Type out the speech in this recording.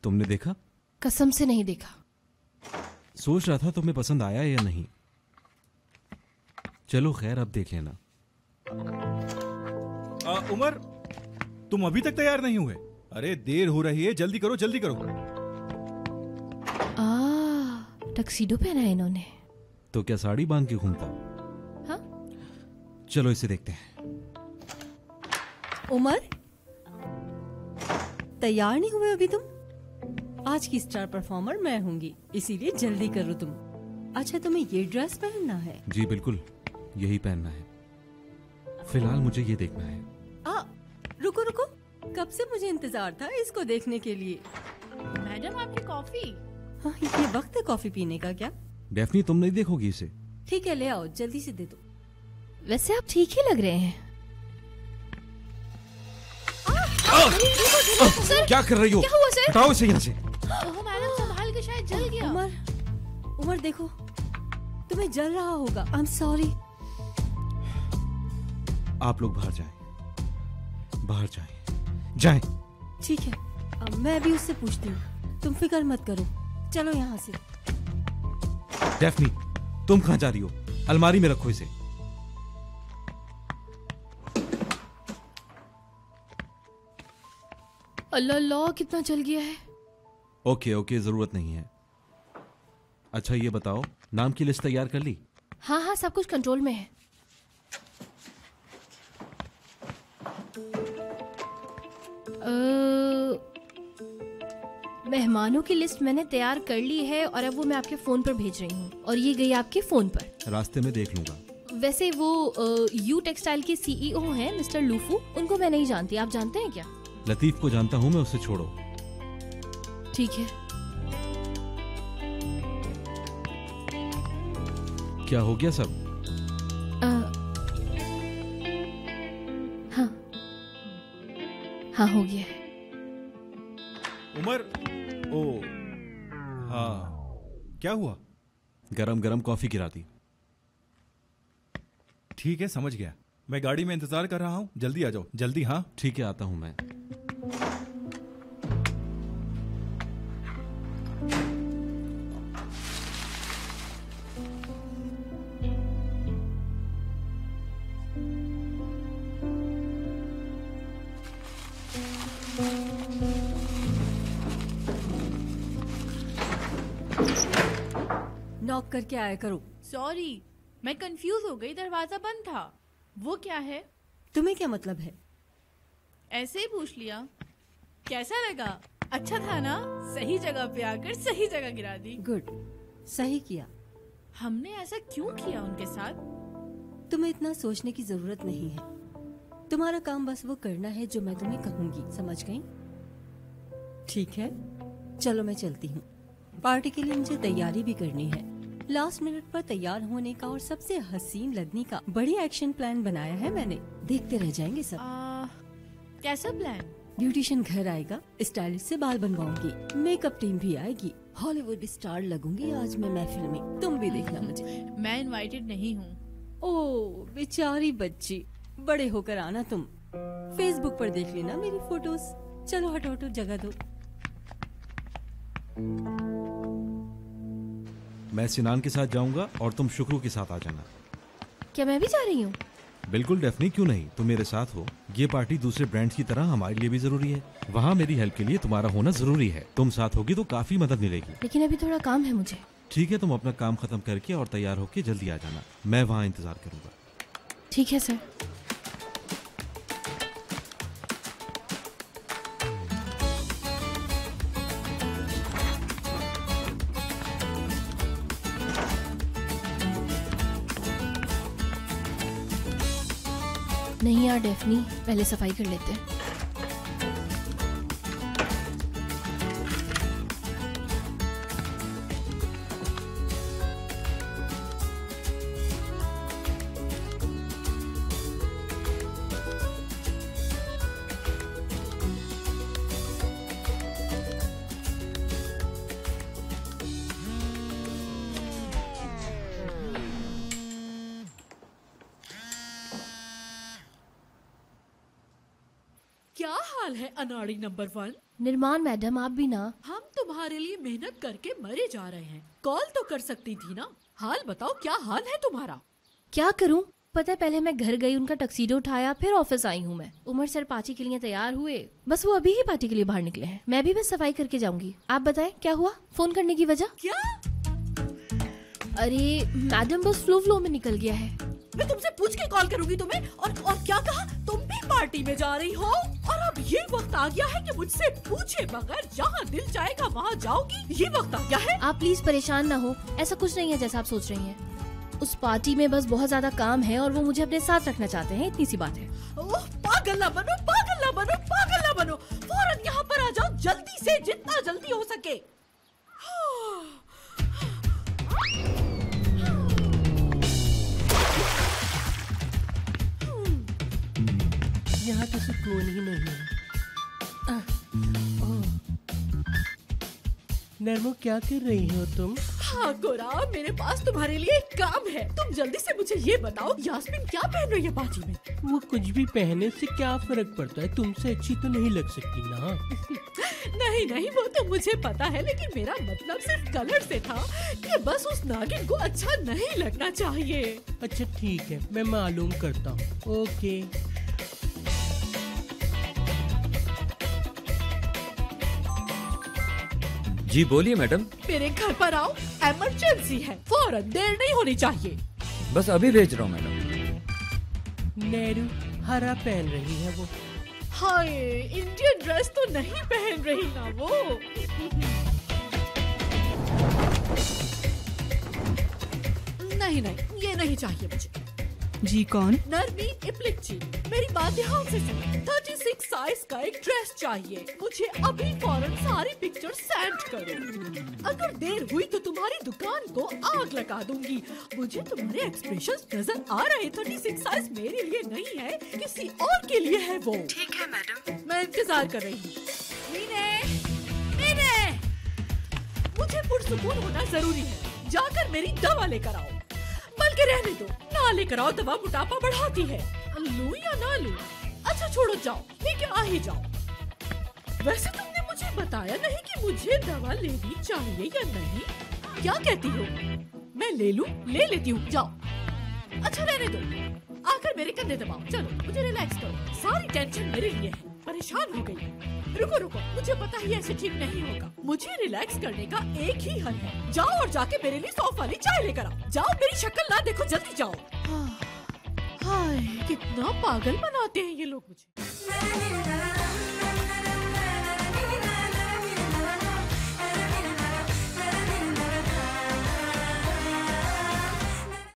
तुमने देखा? कसम से नहीं देखा। सोच रहा था तुम्हें पसंद आया या नहीं। चलो खैर, अब देख लेना। उमर, तुम अभी तक तैयार नहीं हुए? अरे देर हो रही है, जल्दी करो जल्दी करो। टक्सीडो पहना है इन्होंने। तो क्या साड़ी बांध के घूमता? हाँ? चलो इसे देखते हैं। उमर, तैयार नहीं हुए अभी तुम? आज की स्टार परफॉर्मर मैं होंगी, इसीलिए जल्दी करो तुम। अच्छा, तुम्हें ये ड्रेस पहनना है? जी बिल्कुल, यही पहनना है। फिलहाल मुझे ये देखना है। रुको रुको, कब से मुझे इंतजार था इसको देखने के लिए। मैडम, आपकी कॉफी। हाँ, ये वक्त है कॉफी पीने का क्या? डेफनी, तुम नहीं देखोगी इसे? ठीक है, ले आओ, जल्दी से दे दो। वैसे आप ठीक ही लग रहे हैं। सर, क्या कर रही हो? क्या हुआ सर? हटाओ इसे यहाँ से। मैडम, संभाल के, शायद जल गया। उमर देखो, तुम्हें जल रहा होगा। I am sorry. आप लोग बाहर जाएं, बाहर जाएं। ठीक है, अब मैं भी उससे पूछती हूँ, तुम फिक्र मत करो। चलो यहाँ से। डेफनी, तुम कहाँ जा रही हो? अलमारी में रखो इसे। अल्लाह, कितना जल गया है। ओके, जरूरत नहीं है। अच्छा ये बताओ, नाम की लिस्ट तैयार कर ली? हाँ, सब कुछ कंट्रोल में है। मेहमानों की लिस्ट मैंने तैयार कर ली है और अब वो मैं आपके फोन पर भेज रही हूँ, और ये गई आपके फोन पर। रास्ते में देख लूंगा। वैसे वो यू टेक्सटाइल के सीईओ हैं मिस्टर लूफू, उनको मैं नहीं जानती, आप जानते हैं क्या? लतीफ को जानता हूँ मैं, उसे छोड़ो। ठीक है। क्या हो गया सब? हाँ, हो गया। उमर, हाँ, क्या हुआ? गरम गरम कॉफी गिरा दी। ठीक है, समझ गया। मैं गाड़ी में इंतजार कर रहा हूँ, जल्दी आ जाओ, जल्दी। हाँ ठीक है, आता हूँ मैं। नॉक करके आया करो। सॉरी, मैं कंफ्यूज हो गई, दरवाजा बंद था। वो क्या है? तुम्हें क्या मतलब है? ऐसे ही पूछ लिया। कैसा लगा? अच्छा था ना? सही जगह पे आकर सही जगह गिरा दी। गुड, सही किया। हमने ऐसा क्यों किया उनके साथ? तुम्हें इतना सोचने की जरूरत नहीं है। तुम्हारा काम बस वो करना है जो मैं तुम्हें कहूंगी, समझ गई? ठीक है, चलो मैं चलती हूँ। पार्टी के लिए मुझे तैयारी भी करनी है। लास्ट मिनट पर तैयार होने का और सबसे हसीन लगने का बड़ी एक्शन प्लान बनाया है मैंने। देखते रह जाएंगे सब। कैसा प्लान? ब्यूटिशियन घर आएगा, स्टाइलिश से बाल बनवाऊंगी, मेकअप टीम भी आएगी, हॉलीवुड स्टार लगूंगी आज मैं महफिल में। तुम भी देखना मुझे। मैं इनवाइटेड नहीं हूँ। ओह बेचारी बच्ची, बड़े होकर आना तुम। फेसबुक पर देख लेना मेरी फोटोज। चलो हटो हटो, जगह दो। मैं सिनान के साथ जाऊंगा और तुम शुक्रू के साथ आ जाना। क्या मैं भी जा रही हूँ? बिल्कुल डेफनी, क्यों नहीं, तुम मेरे साथ हो। ये पार्टी दूसरे ब्रांड्स की तरह हमारे लिए भी जरूरी है। वहाँ मेरी हेल्प के लिए तुम्हारा होना जरूरी है। तुम साथ होगी तो काफी मदद मिलेगी। लेकिन अभी थोड़ा काम है मुझे। ठीक है, तुम अपना काम खत्म करके और तैयार होके जल्दी आ जाना। मैं वहाँ इंतजार करूंगा। ठीक है सर। नहीं यार डेफनी, पहले सफाई कर लेते हैं। क्या हाल है अनाड़ी नंबर 1? निर्माण मैडम, आप भी ना। हम तुम्हारे लिए मेहनत करके मरे जा रहे हैं। कॉल तो कर सकती थी ना। हाल बताओ, क्या हाल है तुम्हारा? क्या करूं? पता है, पहले मैं घर गई, उनका टक्सीडो उठाया, फिर ऑफिस आई हूँ मैं। उमर सर पार्टी के लिए तैयार हुए, बस वो अभी ही पार्टी के लिए बाहर निकले हैं। मैं भी बस सफाई करके जाऊंगी। आप बताएं क्या हुआ? फोन करने की वजह? क्या? अरे मैडम, बस फ्लो में निकल गया है। मैं तुमसे पूछ के कॉल करूंगी तुम्हें। और क्या कहा? तुम भी पार्टी में जा रही हो? और अब ये वक्त आ गया है कि मुझसे पूछे बगैर जहाँ दिल चाहेगा वहाँ जाओगी? ये वक्त आ गया है। आप प्लीज परेशान ना हो, ऐसा कुछ नहीं है जैसा आप सोच रही हैं। उस पार्टी में बस बहुत ज्यादा काम है और वो मुझे अपने साथ रखना चाहते हैं, इतनी सी बात है। ओह, पागल ना बनो, पागल ना बनो, पागल ना बनो। फौरन यहाँ पर आ जाओ, जल्दी से, जितना जल्दी हो सके। यहाँ तो सुकून ही नहीं है। नर्मो, क्या कर रही हो तुम? हाँ गोरा, मेरे पास तुम्हारे लिए एक काम है। तुम जल्दी से मुझे ये बताओ, यास्मीन क्या पहन रही है पार्टी में? वो कुछ भी पहने से क्या फर्क पड़ता है? तुमसे अच्छी तो नहीं लग सकती ना। नहीं नहीं, वो तो मुझे पता है, लेकिन मेरा मतलब सिर्फ कलर से था कि बस उस नागिन को अच्छा नहीं लगना चाहिए। अच्छा ठीक है, मैं मालूम करता हूँ। ओके। जी बोलिए मैडम। मेरे घर पर आओ, इमरजेंसी है, फौरन, देर नहीं होनी चाहिए। बस अभी भेज रहा हूँ मैडम। नेहरू हरा पहन रही है वो। हाय, इंडियन ड्रेस तो नहीं पहन रही ना वो। नहीं नहीं, ये नहीं चाहिए मुझे। जी कौन? नरमी इप्लिक्ची, मेरी बात ध्यान से सुनो। 36 साइज का एक ड्रेस चाहिए मुझे। अभी फौरन सारी पिक्चर सेंड करो। अगर देर हुई तो तुम्हारी दुकान को आग लगा दूंगी। मुझे तुम्हारे एक्सप्रेशंस नजर आ रहे। 36 साइज मेरे लिए नहीं है, किसी और के लिए है वो। ठीक है मैडम। मैं इंतजार कर रही हूँ। मीने, मुझे पुरसुकून होना जरूरी है। जाकर मेरी दवा लेकर आओ। बल्कि रहने दो, ना लेकर आओ, दवा मोटापा बढ़ाती है। लूं या ना लूं? अच्छा छोड़ो, जाओ लेके आ ही जाओ। वैसे तुमने मुझे बताया नहीं कि मुझे दवा लेनी चाहिए या नहीं। क्या कहती हो? मैं ले लूं? ले लेती हूँ, जाओ। अच्छा रहने दो, आकर मेरे कंधे दबाओ। चलो मुझे रिलैक्स करो, सारी टेंशन मेरे लिए है। परेशान हो गई। रुको रुको, मुझे पता ही ऐसे ठीक नहीं होगा। मुझे रिलैक्स करने का एक ही हल है। जाओ और जाके मेरे लिए सौंफ वाली चाय लेकर आओ। जाओ, मेरी शक्ल ना देखो, जल्दी जाओ। हाय, कितना पागल बनाते हैं ये लोग मुझे।